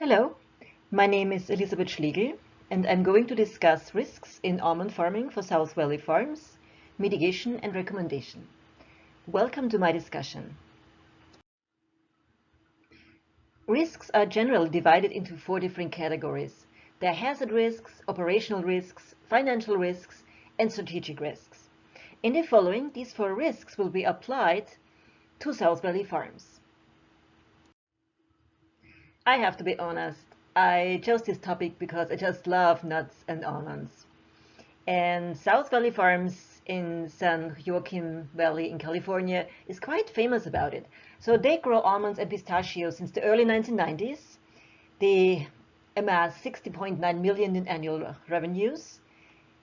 Hello, my name is Elisabeth Schlegel, and I'm going to discuss risks in almond farming for South Valley Farms, mitigation and recommendation. Welcome to my discussion. Risks are generally divided into four different categories. There are hazard risks, operational risks, financial risks, and strategic risks. In the following, these four risks will be applied to South Valley Farms. I have to be honest, I chose this topic because I just love nuts and almonds. And South Valley Farms in San Joaquin Valley in California is quite famous about it. So they grow almonds and pistachios since the early 1990s. They amass 60.9 million in annual revenues.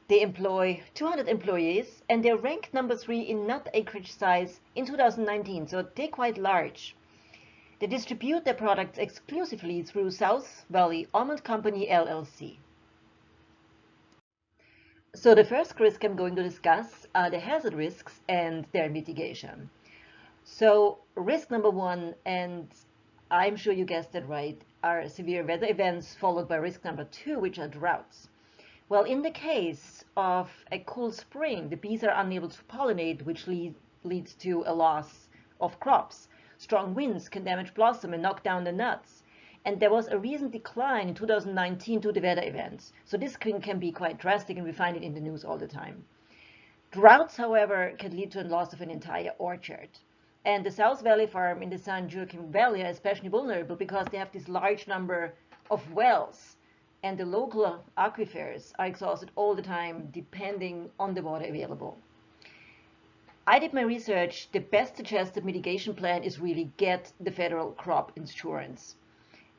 They employ 200 employees and they're ranked number 3 in nut acreage size in 2019, so they're quite large. They distribute their products exclusively through South Valley Almond Company LLC. So the first risk I'm going to discuss are the hazard risks and their mitigation. So risk number 1, and I'm sure you guessed it right, are severe weather events followed by risk number 2, which are droughts. Well, in the case of a cool spring, the bees are unable to pollinate, which leads to a loss of crops. Strong winds can damage blossom and knock down the nuts. And there was a recent decline in 2019 due to weather events. So this can be quite drastic, and we find it in the news all the time. Droughts, however, can lead to a loss of an entire orchard. And the South Valley farm in the San Joaquin Valley are especially vulnerable because they have this large number of wells, and the local aquifers are exhausted all the time, depending on the water available. I did my research. The best suggested mitigation plan is really get the federal crop insurance.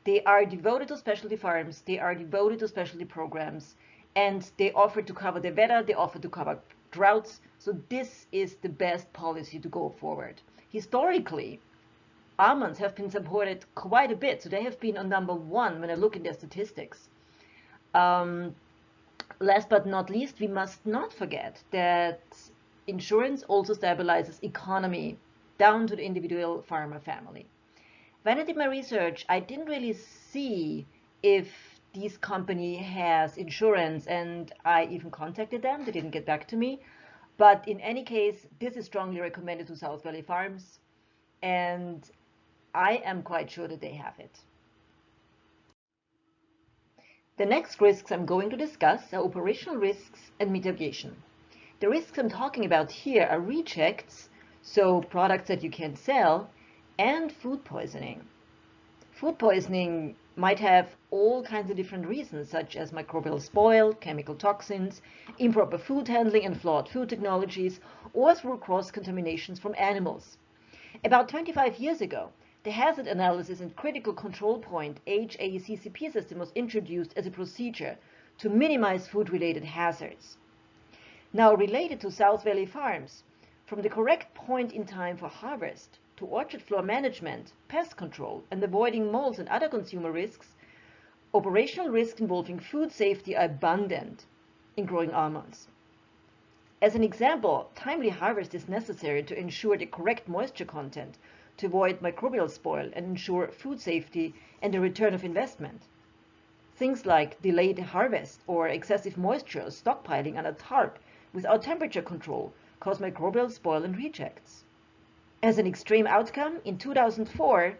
They are devoted to specialty farms, they are devoted to specialty programs, and they offer to cover the weather, they offer to cover droughts. So this is the best policy to go forward. Historically, almonds have been supported quite a bit, so they have been on number 1 when I look at their statistics. Last but not least, we must not forget that insurance also stabilizes economy down to the individual farmer family. When I did my research, I didn't really see if this company has insurance, and I even contacted them. They didn't get back to me. But in any case, this is strongly recommended to South Valley Farms, and I am quite sure that they have it. The next risks I'm going to discuss are operational risks and mitigation. The risks I'm talking about here are rejects, so products that you can't sell, and food poisoning. Food poisoning might have all kinds of different reasons, such as microbial spoil, chemical toxins, improper food handling and flawed food technologies, or through cross-contaminations from animals. About 25 years ago, the Hazard Analysis and Critical Control Point (HACCP) system was introduced as a procedure to minimize food-related hazards. Now, related to South Valley Farms, from the correct point in time for harvest to orchard floor management, pest control, and avoiding molds and other consumer risks, operational risks involving food safety are abundant in growing almonds. As an example, timely harvest is necessary to ensure the correct moisture content, to avoid microbial spoil and ensure food safety and the return of investment. Things like delayed harvest or excessive moisture stockpiling under tarp without temperature control cause microbial spoil and rejects. As an extreme outcome, in 2004,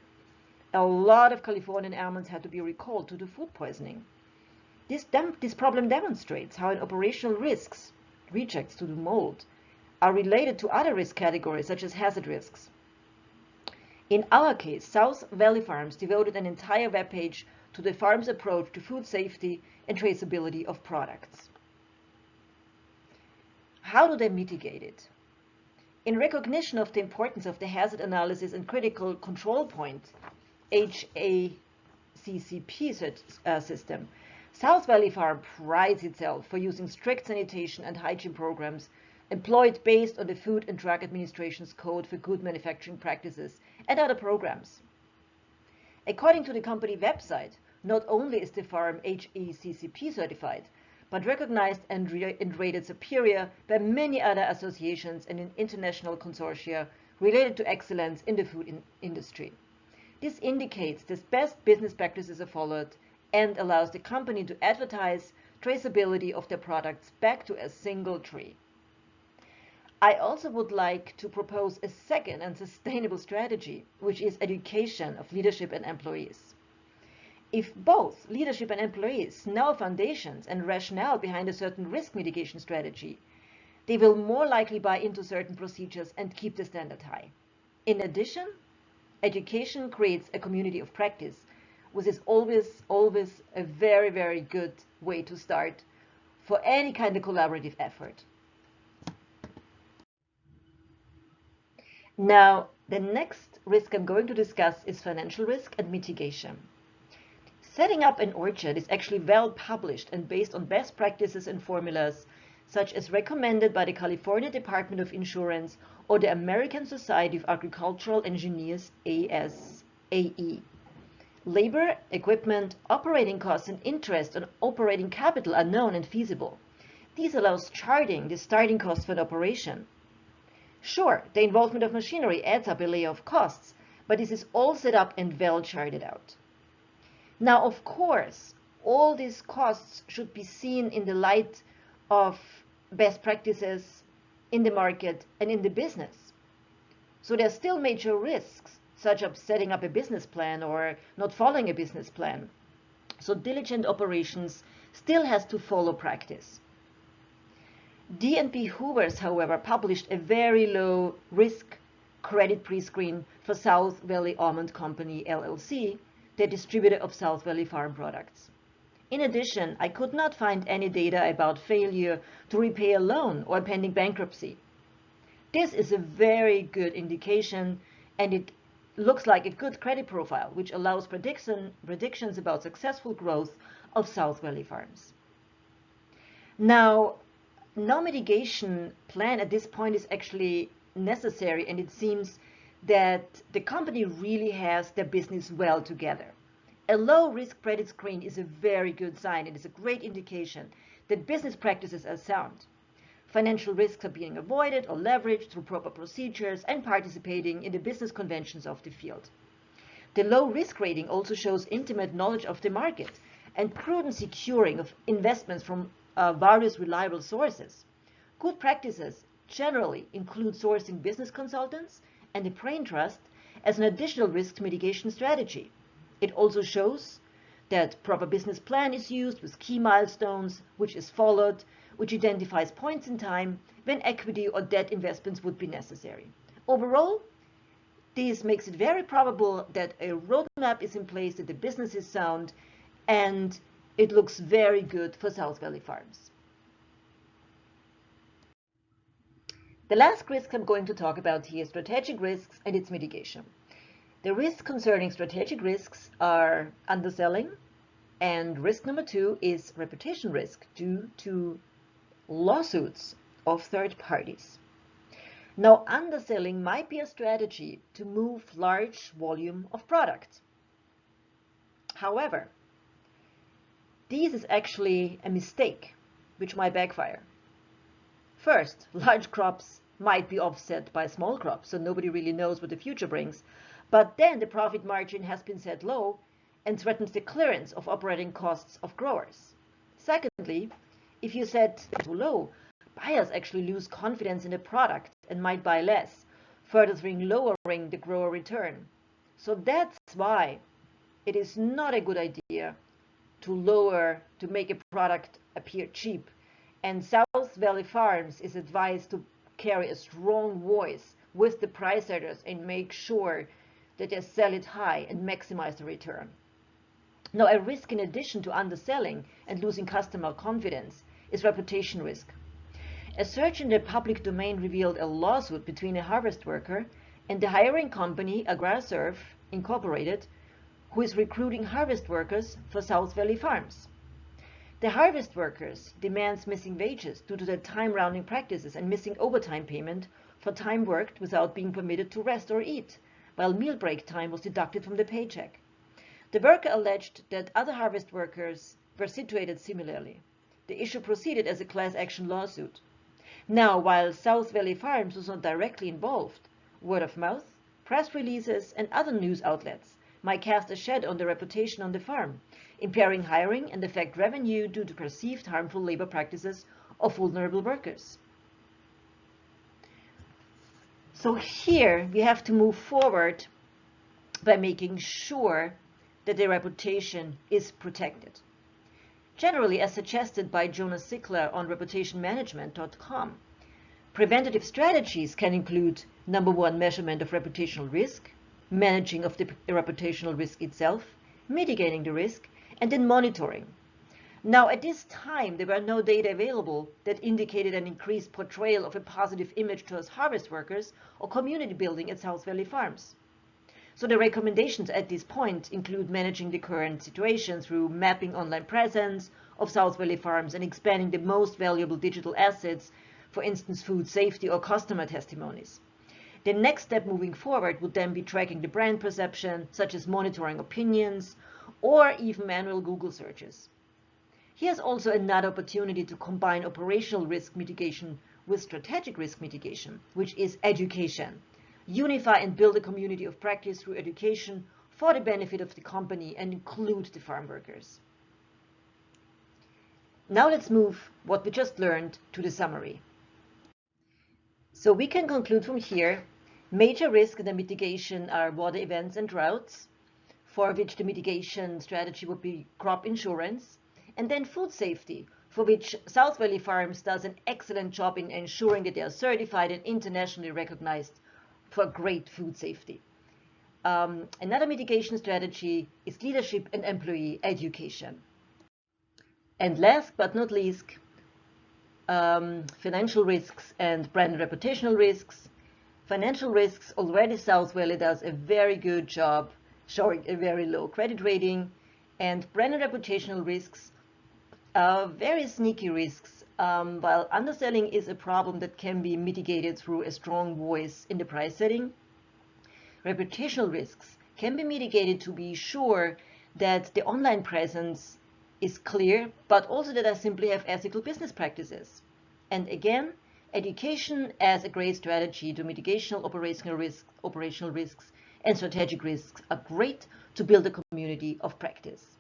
a lot of Californian almonds had to be recalled due to food poisoning. This problem demonstrates how operational risks, rejects due to mold, are related to other risk categories such as hazard risks. In our case, South Valley Farms devoted an entire webpage to the farm's approach to food safety and traceability of products. How do they mitigate it? In recognition of the importance of the Hazard Analysis and Critical Control Point (HACCP) system, South Valley Farm prides itself for using strict sanitation and hygiene programs employed based on the Food and Drug Administration's Code for Good Manufacturing Practices and other programs. According to the company website, not only is the farm HACCP certified, but recognized and rated superior by many other associations and in international consortia related to excellence in the food industry. This indicates that best business practices are followed and allows the company to advertise traceability of their products back to a single tree. I also would like to propose a second and sustainable strategy, which is education of leadership and employees. If both leadership and employees know foundations and rationale behind a certain risk mitigation strategy, they will more likely buy into certain procedures and keep the standard high. In addition, education creates a community of practice, which is always a very, very good way to start for any kind of collaborative effort. Now, the next risk I'm going to discuss is financial risk and mitigation. Setting up an orchard is actually well published and based on best practices and formulas, such as recommended by the California Department of Insurance or the American Society of Agricultural Engineers, ASAE. Labor, equipment, operating costs, and interest on operating capital are known and feasible. These allows charting the starting cost for an operation. Sure, the involvement of machinery adds up a layer of costs, but this is all set up and well charted out. Now, of course, all these costs should be seen in the light of best practices in the market and in the business. So there are still major risks, such as setting up a business plan or not following a business plan. So diligent operations still has to follow practice. D&P Hoovers, however, published a very low risk credit pre-screen for South Valley Almond Company, LLC, the distributor of South Valley Farm products. In addition, I could not find any data about failure to repay a loan or pending bankruptcy. This is a very good indication, and it looks like a good credit profile, which allows predictions about successful growth of South Valley Farms. Now, no mitigation plan at this point is actually necessary, and it seems that the company really has their business well together. A low-risk credit screen is a very good sign. It is a great indication that business practices are sound. Financial risks are being avoided or leveraged through proper procedures and participating in the business conventions of the field. The low-risk rating also shows intimate knowledge of the market and prudent securing of investments from various reliable sources. Good practices generally include sourcing business consultants and a brain trust as an additional risk mitigation strategy. It also shows that proper business plan is used with key milestones, which is followed, which identifies points in time when equity or debt investments would be necessary. Overall, this makes it very probable that a roadmap is in place, that the business is sound, and it looks very good for South Valley Farms. The last risk I'm going to talk about here is strategic risks and its mitigation. The risks concerning strategic risks are underselling, and risk number 2 is reputation risk due to lawsuits of third parties. Now, underselling might be a strategy to move large volume of product. However, this is actually a mistake which might backfire. First, large crops might be offset by small crops, so nobody really knows what the future brings. But then the profit margin has been set low and threatens the clearance of operating costs of growers. Secondly, if you set too low, buyers actually lose confidence in the product and might buy less, further lowering the grower return. So that's why it is not a good idea to make a product appear cheap. And South Valley Farms is advised to carry a strong voice with the price setters and make sure that they sell it high and maximize the return. Now, a risk in addition to underselling and losing customer confidence is reputation risk. A search in the public domain revealed a lawsuit between a harvest worker and the hiring company AgriServe Incorporated, who is recruiting harvest workers for South Valley Farms. The harvest workers demands missing wages due to their time-rounding practices and missing overtime payment for time worked without being permitted to rest or eat, while meal break time was deducted from the paycheck. The worker alleged that other harvest workers were situated similarly. The issue proceeded as a class action lawsuit. Now, while South Valley Farms was not directly involved, word of mouth, press releases, and other news outlets might cast a shadow on the reputation on the farm, impairing hiring and affect revenue due to perceived harmful labor practices of vulnerable workers. So here we have to move forward by making sure that their reputation is protected. Generally, as suggested by Jonas Sickler on reputationmanagement.com, preventative strategies can include, number one, measurement of reputational risk, managing of the reputational risk itself, mitigating the risk, and then monitoring. Now, at this time, there were no data available that indicated an increased portrayal of a positive image towards harvest workers or community building at South Valley Farms. So the recommendations at this point include managing the current situation through mapping online presence of South Valley Farms and expanding the most valuable digital assets, for instance, food safety or customer testimonies. The next step moving forward would then be tracking the brand perception, such as monitoring opinions or even manual Google searches. Here's also another opportunity to combine operational risk mitigation with strategic risk mitigation, which is education. Unify and build a community of practice through education for the benefit of the company and include the farm workers. Now let's move what we just learned to the summary. So we can conclude from here, major risk and the mitigation are water events and droughts, for which the mitigation strategy would be crop insurance, and then food safety, for which South Valley Farms does an excellent job in ensuring that they are certified and internationally recognized for great food safety. Another mitigation strategy is leadership and employee education. And last but not least, financial risks and brand reputational risks. Financial risks, already South Valley does a very good job showing a very low credit rating, and brand and reputational risks are very sneaky risks. While underselling is a problem that can be mitigated through a strong voice in the price setting, reputational risks can be mitigated to be sure that the online presence is clear, but also that I simply have ethical business practices. And again, education as a great strategy to mitigation operational risks, and strategic risks are great to build a community of practice.